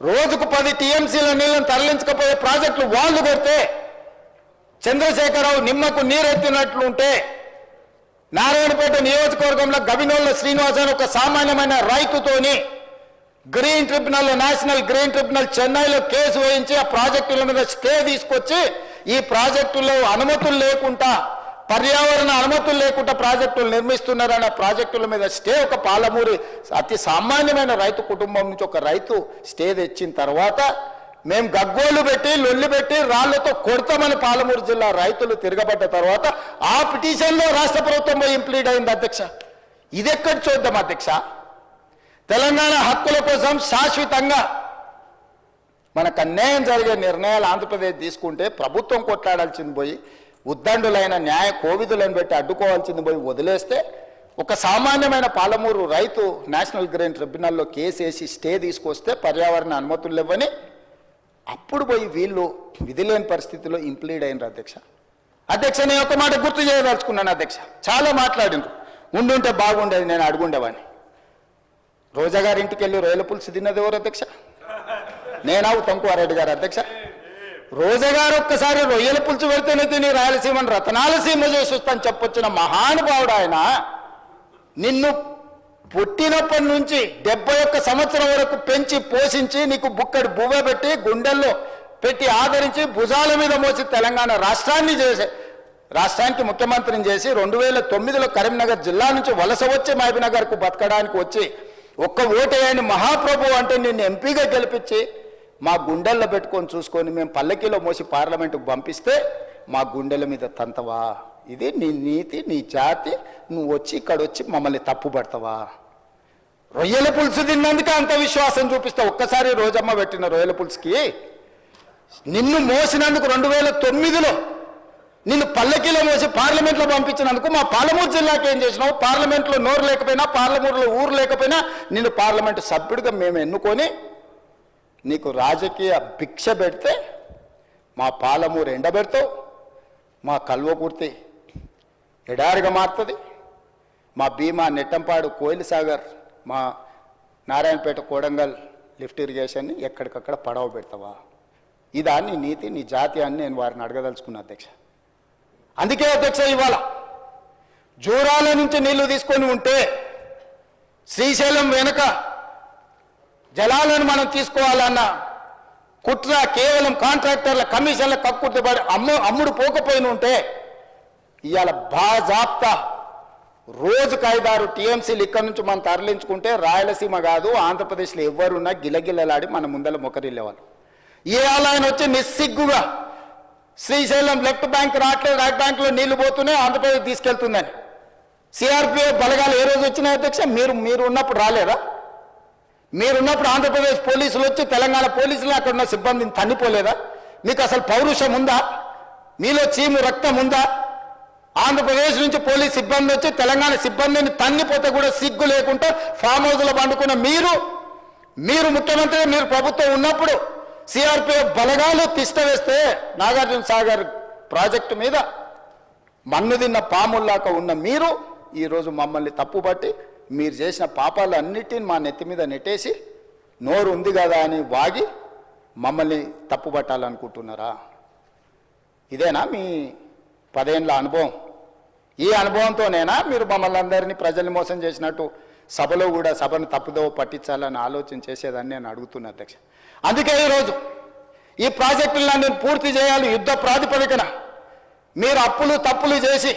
రోజుకు 10 టీఎంసీల నీళ్లను తరలించకపోయే ప్రాజెక్టులు వాళ్ళు కొడితే చంద్రశేఖరరావు నిమ్మకు నీరెత్తినట్లుంటే నారాయణపేట నియోజకవర్గంలో గవినోళ్ళ శ్రీనివాస్ అని ఒక సామాన్యమైన రైతుతోని green tribunal, national green tribunal చెన్నైలో కేసు వేయించి ఆ ప్రాజెక్టుల మీద స్టే తీసుకొచ్చి ఈ ప్రాజెక్టులో అనుమతులు లేకుండా, పర్యావరణ అనుమతులు లేకుండా ప్రాజెక్టులు నిర్మిస్తున్నారన్న ప్రాజెక్టుల మీద స్టే ఒక పాలమూరి అతి సామాన్యమైన రైతు కుటుంబం నుంచి ఒక రైతు స్టే తెచ్చిన తర్వాత మేము గగ్గోలు పెట్టి లొల్లి పెట్టి రాళ్లతో కొడతామని పాలమూరు జిల్లా రైతులు తిరగబడ్డ తర్వాత ఆ పిటిషన్లో రాష్ట్ర ప్రభుత్వం పోయి ఇంప్లీడ్ అయింది అధ్యక్ష. ఇదెక్కడి చూద్దాం అధ్యక్ష. తెలంగాణ హక్కుల కోసం శాశ్వతంగా మనకు అన్యాయం జరిగే నిర్ణయాలు ఆంధ్రప్రదేశ్ తీసుకుంటే ప్రభుత్వం కొట్లాడాల్సింది పోయి ఉద్దండులైన న్యాయ కోవిదులను పెట్టి అడ్డుకోవాల్సింది పోయి వదిలేస్తే ఒక సామాన్యమైన పాలమూరు రైతు నేషనల్ గ్రీన్ ట్రిబ్యునల్లో కేసు వేసి స్టే తీసుకొస్తే పర్యావరణ అనుమతులు ఇవ్వని అప్పుడు పోయి వీళ్ళు విధి లేని పరిస్థితిలో ఇంప్లీడ్ అయినారు అధ్యక్ష. అధ్యక్ష, నేను ఒక మాట గుర్తు చేయదలుచుకున్నాను అధ్యక్ష. చాలా మాట్లాడినారు, ఉండుంటే బాగుండేది, నేను అడుగుండేవాడిని. రోజా గారి ఇంటికి వెళ్ళి రొయ్యల పులుసు తిన్నది ఎవరు అధ్యక్ష? నేనా ఉత్తమ్కుమారెడ్డి గారు అధ్యక్ష? రోజా గారు ఒక్కసారి రొయ్యల పులుసు పెడితేనే తిని రాయలసీమను రతనాలసీమ చేసి వస్తాను చెప్పొచ్చిన మహానుభావుడు ఆయన. నిన్ను పుట్టినప్పటి నుంచి 71 సంవత్సరం వరకు పెంచి పోషించి నీకు బుక్కడి బువ్వ పెట్టి గుండెల్లో పెట్టి ఆదరించి భుజాల మీద మోసి తెలంగాణ రాష్ట్రానికి ముఖ్యమంత్రిని చేసి 2009లో కరీంనగర్ జిల్లా నుంచి వలస వచ్చి మహబూబ్నగర్కు బతకడానికి వచ్చి ఒక్క ఓటేయని మహాప్రభు అంటే నిన్ను ఎంపీగా గెలిపించి మా గుండెల్లో పెట్టుకొని చూసుకొని మేము పల్లకీలో మోసి పార్లమెంటుకు పంపిస్తే మా గుండెల మీద తంతవా? ఇది నీ నీతి, నీ జాతి. నువ్వు వచ్చి ఇక్కడ వచ్చి మమ్మల్ని తప్పుపడతావా? రొయ్యల పులుసు తిన్నందుకే అంత విశ్వాసం చూపిస్తావు. ఒక్కసారి రోజమ్మ పెట్టిన రొయ్యల పులుసుకి నిన్ను మోసినందుకు 2009లో నిన్ను పల్లకీలో మోసి పార్లమెంట్లో పంపించినందుకు మా పాలమూరు జిల్లాకి ఏం చేసినావు? పార్లమెంట్లో నోరు లేకపోయినా, పార్లమూరులో ఊరు లేకపోయినా నిన్ను పార్లమెంటు సభ్యుడిగా మేము ఎన్నుకొని నీకు రాజకీయ భిక్ష పెడితే మా పాలమూరు ఎండబెడతావు, మా కల్వకుర్తి ఎడారిగా మారుతుంది, మా భీమా నెట్టంపాడు కోయిల్ సాగర్, మా నారాయణపేట కోడంగల్ లిఫ్ట్ ఇరిగేషన్ని ఎక్కడికక్కడ పడవ పెడతావా? ఇదా నీ నీతి, నీ జాతి అని నేను వారిని అడగదలుచుకున్నా అధ్యక్ష. అందుకే అధ్యక్ష, ఇవాళ జూరాల నుంచి నీళ్లు తీసుకొని ఉంటే శ్రీశైలం వెనుక జలాలను మనం తీసుకోవాలన్న కుట్ర కేవలం కాంట్రాక్టర్ల కమిషన్ల కక్కుర్తిపడి అమ్ముడు పోకపోయిన ఉంటే ఇవాళ బాజాప్తా రోజుకు 5-6 టీఎంసీలు ఇక్కడ నుంచి మనం తరలించుకుంటే రాయలసీమ కాదు ఆంధ్రప్రదేశ్లో ఎవరున్నా గిలగిలలాడి మన ముందర మొకరిల్లేవాళ్ళు. ఇవాళ ఆయన వచ్చి నిస్సిగ్గుగా శ్రీశైలం లెఫ్ట్ బ్యాంక్ రావట్లేదు, రైట్ బ్యాంక్లో నీళ్లు పోతూనే ఆంధ్రప్రదేశ్ తీసుకెళ్తుందని. సిఆర్పిఎఫ్ బలగాలు ఏ రోజు వచ్చినాయి అధ్యక్ష? మీరు ఉన్నప్పుడు రాలేదా? మీరున్నప్పుడు ఆంధ్రప్రదేశ్ పోలీసులు వచ్చి తెలంగాణ పోలీసులు అక్కడ ఉన్న సిబ్బందిని తన్నిపోలేదా? మీకు అసలు పౌరుషం ఉందా? మీలో చీము రక్తం ఉందా? ఆంధ్రప్రదేశ్ నుంచి పోలీస్ సిబ్బంది వచ్చి తెలంగాణ సిబ్బందిని తన్నిపోతే కూడా సిగ్గు లేకుండా ఫామ్ హౌస్లో పండుకున్న మీరు ముఖ్యమంత్రి, మీరు ప్రభుత్వం ఉన్నప్పుడు సిఆర్పిఎఫ్ బలగాలు తిష్ట వేస్తే నాగార్జున సాగర్ ప్రాజెక్టు మీద మన్ను తిన్న పాముల్లాక ఉన్న మీరు ఈరోజు మమ్మల్ని తప్పుపట్టి మీరు చేసిన పాపాలు అన్నిటిని మా నెత్తి మీద నెట్టేసి నోరు ఉంది కదా అని వాగి మమ్మల్ని తప్పుపట్టాలనుకుంటున్నారా? ఇదేనా మీ 10 ఏళ్ల అనుభవం? ఈ అనుభవంతోనేనా మీరు మమ్మల్ని అందరినీ ప్రజల్ని మోసం చేసినట్టు సభలో కూడా సభను తప్పుదోవ పట్టించాలని ఆలోచన చేసేదని నేను అడుగుతున్నా అధ్యక్ష. అందుకే ఈరోజు ఈ ప్రాజెక్టులను పూర్తి చేయాలి యుద్ధ ప్రాతిపదికన. మీరు అప్పులు తప్పులు చేసి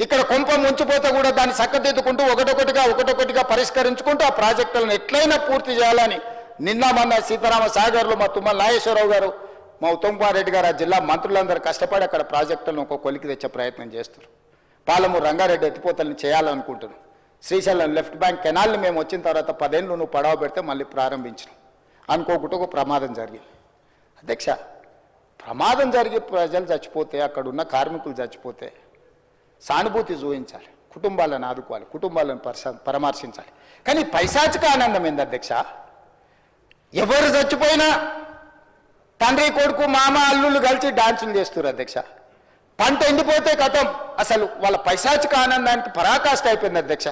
ఇక్కడ కొంప ముంచిపోతే కూడా దాన్ని చక్కదిద్దుకుంటూ ఒకటొకటిగా పరిష్కరించుకుంటూ ఆ ప్రాజెక్టులను ఎట్లయినా పూర్తి చేయాలని నిన్న మొన్న సీతారామ సాగర్లో మా తుమ్మల నాగేశ్వరరావు గారు, మా ఉత్తమ్కుమారెడ్డి గారు, ఆ జిల్లా మంత్రులందరూ కష్టపడి అక్కడ ప్రాజెక్టులను ఒక కొలికి తెచ్చే ప్రయత్నం చేస్తారు. పాలమూరు రంగారెడ్డి ఎత్తిపోతలను చేయాలనుకుంటున్నాం. శ్రీశైలం లెఫ్ట్ బ్యాంక్ కెనాల్ని మేము వచ్చిన తర్వాత 10 ఏళ్ళు నువ్వు పడవ పెడితే మళ్ళీ ప్రారంభించినాం. అనుకోకుండా ఒక ప్రమాదం జరిగింది అధ్యక్ష. ప్రమాదం జరిగి ప్రజలు చచ్చిపోతే, అక్కడ ఉన్న కార్మికులు చచ్చిపోతే సానుభూతి చూపించాలి, కుటుంబాలను ఆదుకోవాలి, కుటుంబాలను పరామర్శించాలి. కానీ పైశాచిక ఆనందం ఏంది అధ్యక్ష? ఎవరు చచ్చిపోయినా తండ్రి కొడుకు మామ అల్లుళ్ళు కలిసి డాన్సులు చేస్తారు అధ్యక్ష. పంట ఎండిపోతే కథం, అసలు వాళ్ళ పైశాచిక ఆనందానికి పరాకాష్ట అయిపోయింది అధ్యక్ష.